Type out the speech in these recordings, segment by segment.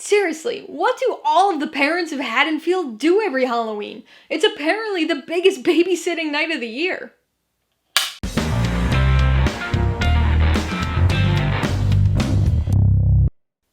Seriously, what do all of the parents of Haddonfield do every Halloween? It's apparently the biggest babysitting night of the year.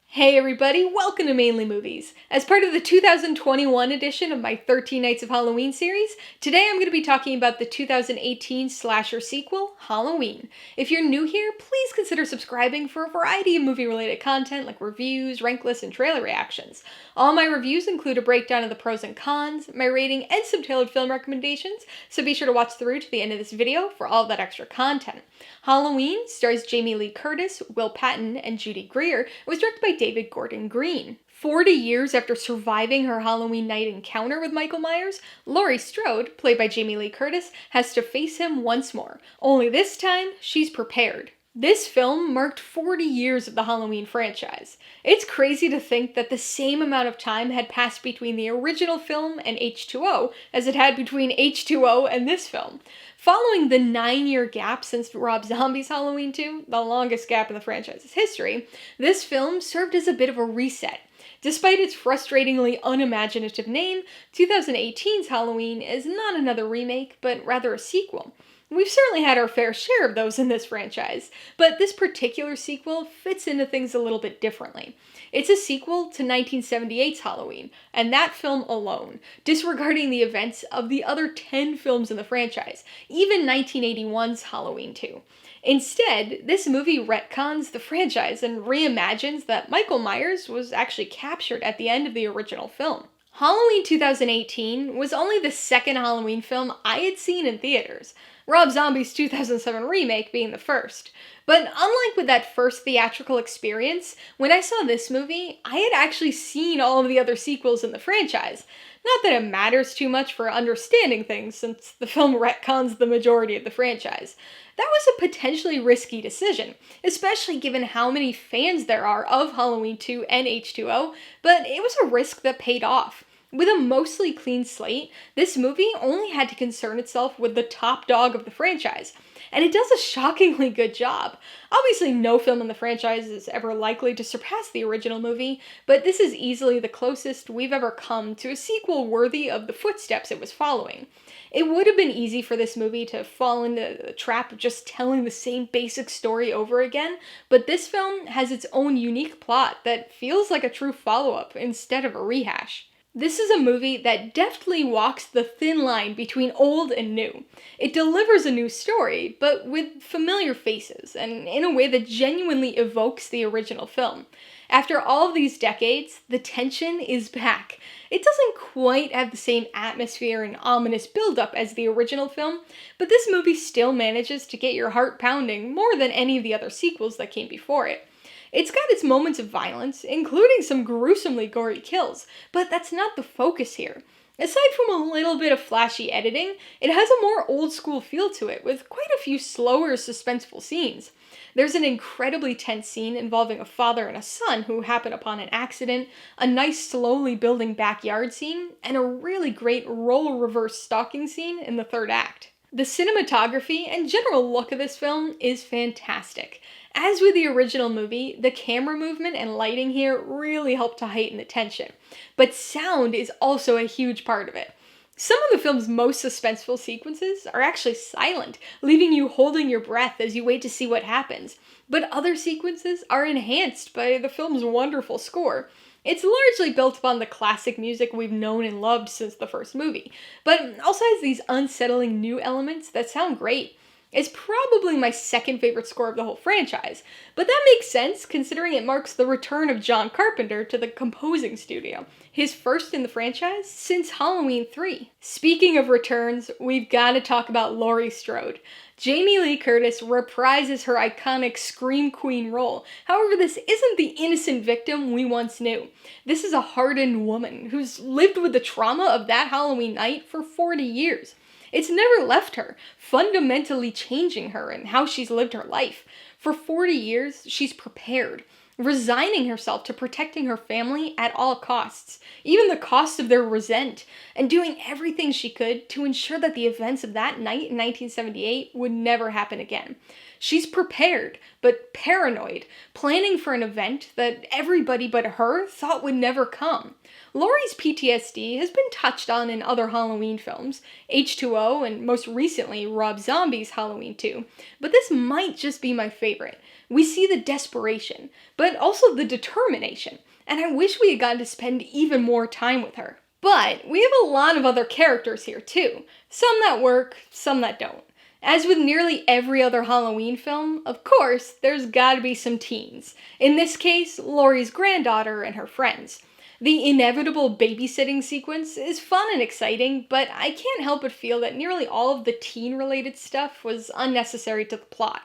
Hey everybody, welcome to Mainely Movies. As part of the 2021 edition of my 13 Nights of Halloween series, today I'm going to be talking about the 2018 slasher sequel, Halloween. If you're new here, please consider subscribing for a variety of movie-related content like reviews, rank lists, and trailer reactions. All my reviews include a breakdown of the pros and cons, my rating, and some tailored film recommendations, so be sure to watch through to the end of this video for all of that extra content. Halloween stars Jamie Lee Curtis, Will Patton, and Judy Greer, and was directed by David Gordon Green. 40 years after surviving her Halloween night encounter with Michael Myers, Laurie Strode, played by Jamie Lee Curtis, has to face him once more. Only this time, she's prepared. This film marked 40 years of the Halloween franchise. It's crazy to think that the same amount of time had passed between the original film and H2O as it had between H2O and this film. Following the 9-year gap since Rob Zombie's Halloween 2, the longest gap in the franchise's history, this film served as a bit of a reset. Despite its frustratingly unimaginative name, 2018's Halloween is not another remake, but rather a sequel. We've certainly had our fair share of those in this franchise, but this particular sequel fits into things a little bit differently. It's a sequel to 1978's Halloween, and that film alone, disregarding the events of the other 10 films in the franchise, even 1981's Halloween 2. Instead, this movie retcons the franchise and reimagines that Michael Myers was actually captured at the end of the original film. Halloween 2018 was only the second Halloween film I had seen in theaters, Rob Zombie's 2007 remake being the first. But unlike with that first theatrical experience, when I saw this movie, I had actually seen all of the other sequels in the franchise. Not that it matters too much for understanding things, since the film retcons the majority of the franchise. That was a potentially risky decision, especially given how many fans there are of Halloween 2 and H2O, but it was a risk that paid off. With a mostly clean slate, this movie only had to concern itself with the top dog of the franchise, and it does a shockingly good job. Obviously, no film in the franchise is ever likely to surpass the original movie, but this is easily the closest we've ever come to a sequel worthy of the footsteps it was following. It would have been easy for this movie to fall into the trap of just telling the same basic story over again, but this film has its own unique plot that feels like a true follow-up instead of a rehash. This is a movie that deftly walks the thin line between old and new. It delivers a new story, but with familiar faces, and in a way that genuinely evokes the original film. After all of these decades, the tension is back. It doesn't quite have the same atmosphere and ominous build-up as the original film, but this movie still manages to get your heart pounding more than any of the other sequels that came before it. It's got its moments of violence, including some gruesomely gory kills, but that's not the focus here. Aside from a little bit of flashy editing, it has a more old-school feel to it, with quite a few slower, suspenseful scenes. There's an incredibly tense scene involving a father and a son who happen upon an accident, a nice slowly building backyard scene, and a really great role-reverse stalking scene in the third act. The cinematography and general look of this film is fantastic. As with the original movie, the camera movement and lighting here really help to heighten the tension, but sound is also a huge part of it. Some of the film's most suspenseful sequences are actually silent, leaving you holding your breath as you wait to see what happens, but other sequences are enhanced by the film's wonderful score. It's largely built upon the classic music we've known and loved since the first movie, but also has these unsettling new elements that sound great. It's probably my second favorite score of the whole franchise, but that makes sense considering it marks the return of John Carpenter to the composing studio, his first in the franchise since Halloween 3. Speaking of returns, we've got to talk about Laurie Strode. Jamie Lee Curtis reprises her iconic Scream Queen role. However, this isn't the innocent victim we once knew. This is a hardened woman who's lived with the trauma of that Halloween night for 40 years. It's never left her, fundamentally changing her and how she's lived her life. For 40 years, she's prepared, resigning herself to protecting her family at all costs, even the cost of their resent, and doing everything she could to ensure that the events of that night in 1978 would never happen again. She's prepared, but paranoid, planning for an event that everybody but her thought would never come. Laurie's PTSD has been touched on in other Halloween films, H2O and most recently Rob Zombie's Halloween 2, but this might just be my favorite. We see the desperation, but also the determination, and I wish we had gotten to spend even more time with her. But we have a lot of other characters here too, some that work, some that don't. As with nearly every other Halloween film, of course, there's gotta be some teens. In this case, Laurie's granddaughter and her friends. The inevitable babysitting sequence is fun and exciting, but I can't help but feel that nearly all of the teen-related stuff was unnecessary to the plot.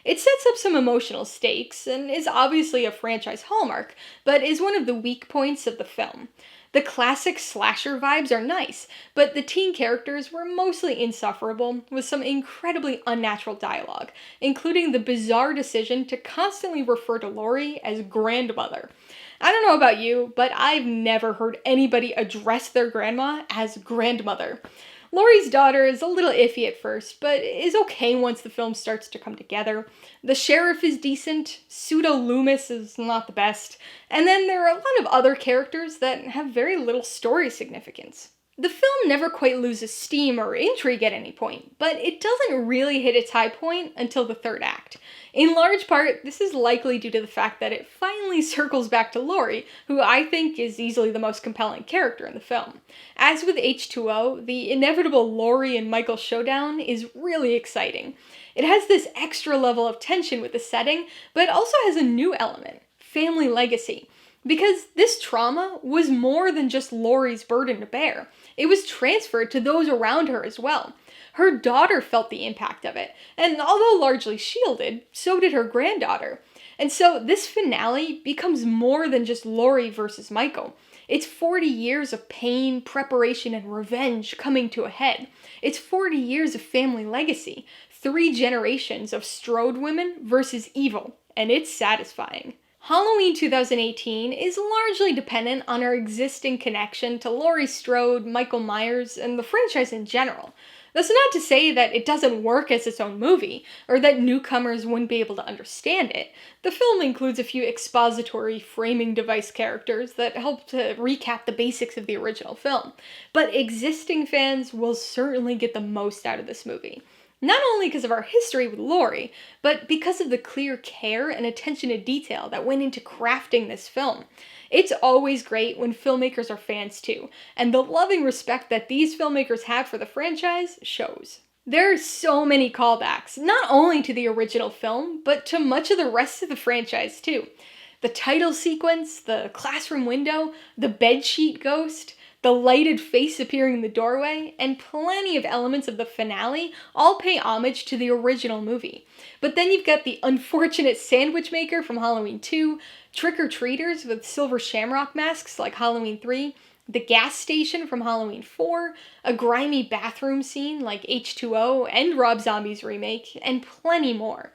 It sets up some emotional stakes, and is obviously a franchise hallmark, but is one of the weak points of the film. The classic slasher vibes are nice, but the teen characters were mostly insufferable, with some incredibly unnatural dialogue, including the bizarre decision to constantly refer to Laurie as grandmother. I don't know about you, but I've never heard anybody address their grandma as grandmother. Laurie's daughter is a little iffy at first, but is okay once the film starts to come together. The sheriff is decent, Pseudo Loomis is not the best, and then there are a lot of other characters that have very little story significance. The film never quite loses steam or intrigue at any point, but it doesn't really hit its high point until the third act. In large part, this is likely due to the fact that it finally circles back to Laurie, who I think is easily the most compelling character in the film. As with H2O, the inevitable Laurie and Michael showdown is really exciting. It has this extra level of tension with the setting, but also has a new element: family legacy. Because this trauma was more than just Laurie's burden to bear. It was transferred to those around her as well. Her daughter felt the impact of it, and although largely shielded, so did her granddaughter. And so this finale becomes more than just Laurie versus Michael. It's 40 years of pain, preparation, and revenge coming to a head. It's 40 years of family legacy, 3 generations of Strode women versus evil, and it's satisfying. Halloween 2018 is largely dependent on our existing connection to Laurie Strode, Michael Myers, and the franchise in general. That's not to say that it doesn't work as its own movie, or that newcomers wouldn't be able to understand it. The film includes a few expository framing device characters that help to recap the basics of the original film, but existing fans will certainly get the most out of this movie. Not only because of our history with Laurie, but because of the clear care and attention to detail that went into crafting this film. It's always great when filmmakers are fans too, and the loving respect that these filmmakers have for the franchise shows. There are so many callbacks, not only to the original film, but to much of the rest of the franchise too. The title sequence, the classroom window, the bedsheet ghost, the lighted face appearing in the doorway, and plenty of elements of the finale all pay homage to the original movie. But then you've got the unfortunate sandwich maker from Halloween 2, trick-or-treaters with silver shamrock masks like Halloween 3, the gas station from Halloween 4, a grimy bathroom scene like H2O and Rob Zombie's remake, and plenty more.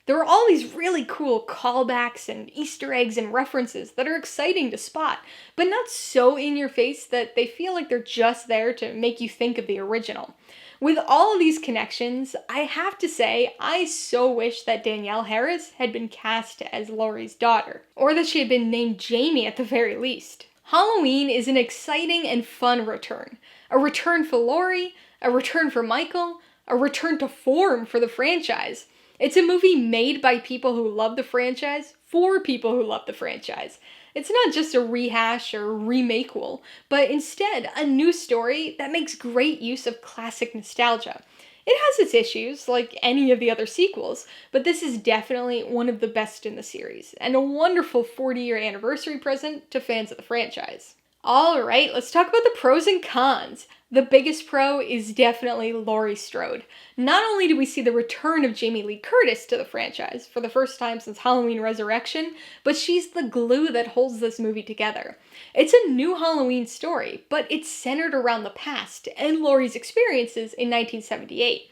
There are all these really cool callbacks and Easter eggs and references that are exciting to spot, but not so in your face that they feel like they're just there to make you think of the original. With all of these connections, I have to say I so wish that Danielle Harris had been cast as Laurie's daughter, or that she had been named Jamie at the very least. Halloween is an exciting and fun return. A return for Laurie, a return for Michael, a return to form for the franchise. It's a movie made by people who love the franchise, for people who love the franchise. It's not just a rehash or remake-will, but instead a new story that makes great use of classic nostalgia. It has its issues, like any of the other sequels, but this is definitely one of the best in the series, and a wonderful 40-year anniversary present to fans of the franchise. Alright, let's talk about the pros and cons. The biggest pro is definitely Laurie Strode. Not only do we see the return of Jamie Lee Curtis to the franchise for the first time since Halloween Resurrection, but she's the glue that holds this movie together. It's a new Halloween story, but it's centered around the past and Laurie's experiences in 1978.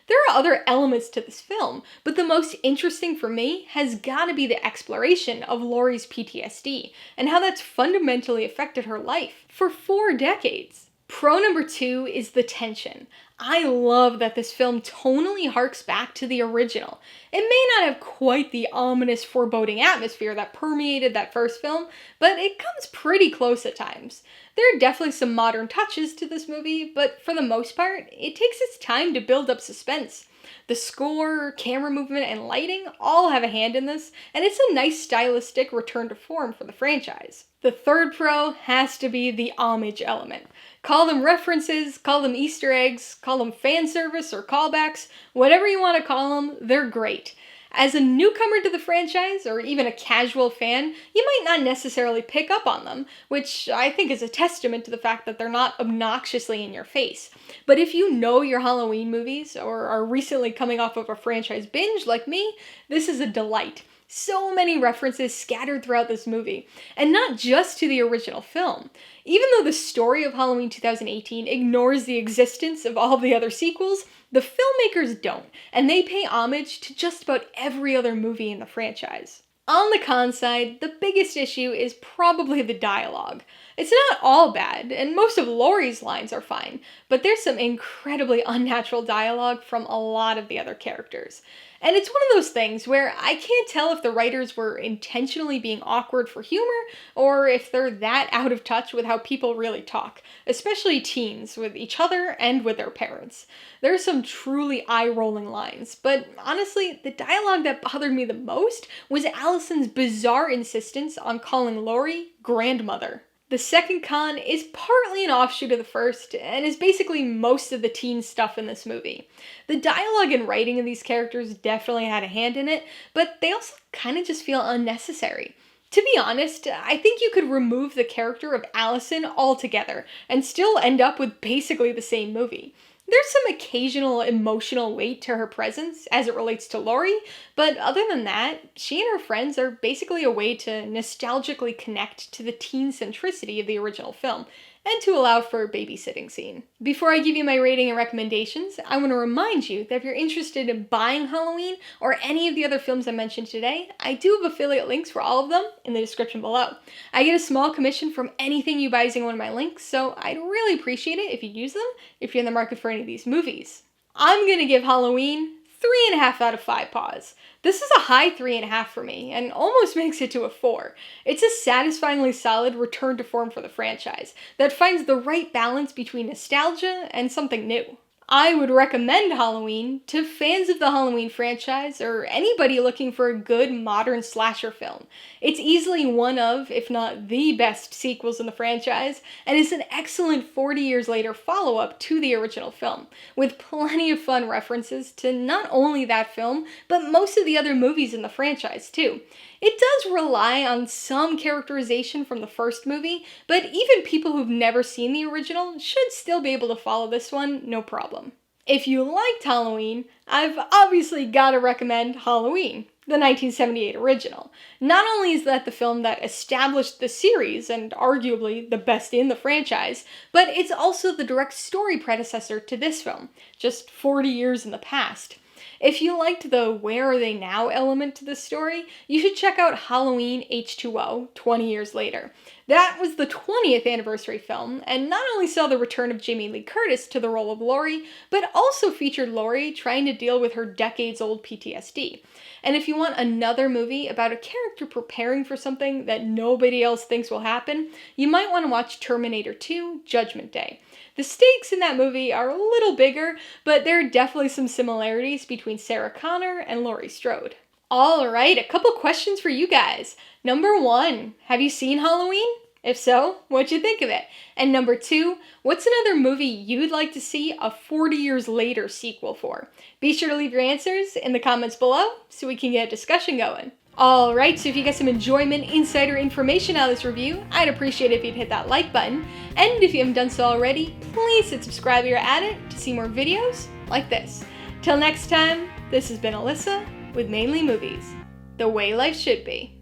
There are other elements to this film, but the most interesting for me has gotta be the exploration of Laurie's PTSD and how that's fundamentally affected her life for 4 decades. Pro number 2 is the tension. I love that this film tonally harks back to the original. It may not have quite the ominous, foreboding atmosphere that permeated that first film, but it comes pretty close at times. There are definitely some modern touches to this movie, but for the most part, it takes its time to build up suspense. The score, camera movement, and lighting all have a hand in this, and it's a nice stylistic return to form for the franchise. The third pro has to be the homage element. Call them references, call them Easter eggs, call them fan service or callbacks, whatever you want to call them, they're great. As a newcomer to the franchise, or even a casual fan, you might not necessarily pick up on them, which I think is a testament to the fact that they're not obnoxiously in your face. But if you know your Halloween movies, or are recently coming off of a franchise binge like me, this is a delight. So many references scattered throughout this movie, and not just to the original film. Even though the story of Halloween 2018 ignores the existence of all the other sequels, the filmmakers don't, and they pay homage to just about every other movie in the franchise. On the con side, the biggest issue is probably the dialogue. It's not all bad, and most of Laurie's lines are fine, but there's some incredibly unnatural dialogue from a lot of the other characters. And it's one of those things where I can't tell if the writers were intentionally being awkward for humor, or if they're that out of touch with how people really talk, especially teens, with each other and with their parents. There are some truly eye-rolling lines, but honestly, the dialogue that bothered me the most was Allison's bizarre insistence on calling Laurie grandmother. The second con is partly an offshoot of the first, and is basically most of the teen stuff in this movie. The dialogue and writing of these characters definitely had a hand in it, but they also kind of just feel unnecessary. To be honest, I think you could remove the character of Allison altogether, and still end up with basically the same movie. There's some occasional emotional weight to her presence as it relates to Laurie, but other than that, she and her friends are basically a way to nostalgically connect to the teen centricity of the original film, and to allow for a babysitting scene. Before I give you my rating and recommendations, I want to remind you that if you're interested in buying Halloween or any of the other films I mentioned today, I do have affiliate links for all of them in the description below. I get a small commission from anything you buy using one of my links, so I'd really appreciate it if you use them if you're in the market for any of these movies. I'm gonna give Halloween 3.5 out of 5 paws. This is a high 3.5 for me, and almost makes it to a 4. It's a satisfyingly solid return to form for the franchise, that finds the right balance between nostalgia and something new. I would recommend Halloween to fans of the Halloween franchise, or anybody looking for a good modern slasher film. It's easily one of, if not the best sequels in the franchise, and is an excellent 40 years later follow-up to the original film, with plenty of fun references to not only that film, but most of the other movies in the franchise too. It does rely on some characterization from the first movie, but even people who've never seen the original should still be able to follow this one, no problem. If you liked Halloween, I've obviously got to recommend Halloween, the 1978 original. Not only is that the film that established the series, and arguably the best in the franchise, but it's also the direct story predecessor to this film, just 40 years in the past. If you liked the where are they now element to this story, you should check out Halloween H2O 20 years later. That was the 20th anniversary film, and not only saw the return of Jamie Lee Curtis to the role of Laurie, but also featured Laurie trying to deal with her decades-old PTSD. And if you want another movie about a character preparing for something that nobody else thinks will happen, you might want to watch Terminator 2: Judgment Day. The stakes in that movie are a little bigger, but there are definitely some similarities between Sarah Connor and Laurie Strode. Alright, a couple questions for you guys. Number 1, have you seen Halloween? If so, what'd you think of it? And number 2, what's another movie you'd like to see a 40 years later sequel for? Be sure to leave your answers in the comments below so we can get a discussion going. Alright, so if you get some enjoyment, insider information out of this review, I'd appreciate it if you'd hit that like button. And if you haven't done so already, please hit subscribe if you're at it to see more videos like this. Till next time, this has been Alyssa with Mainly Movies, the way life should be.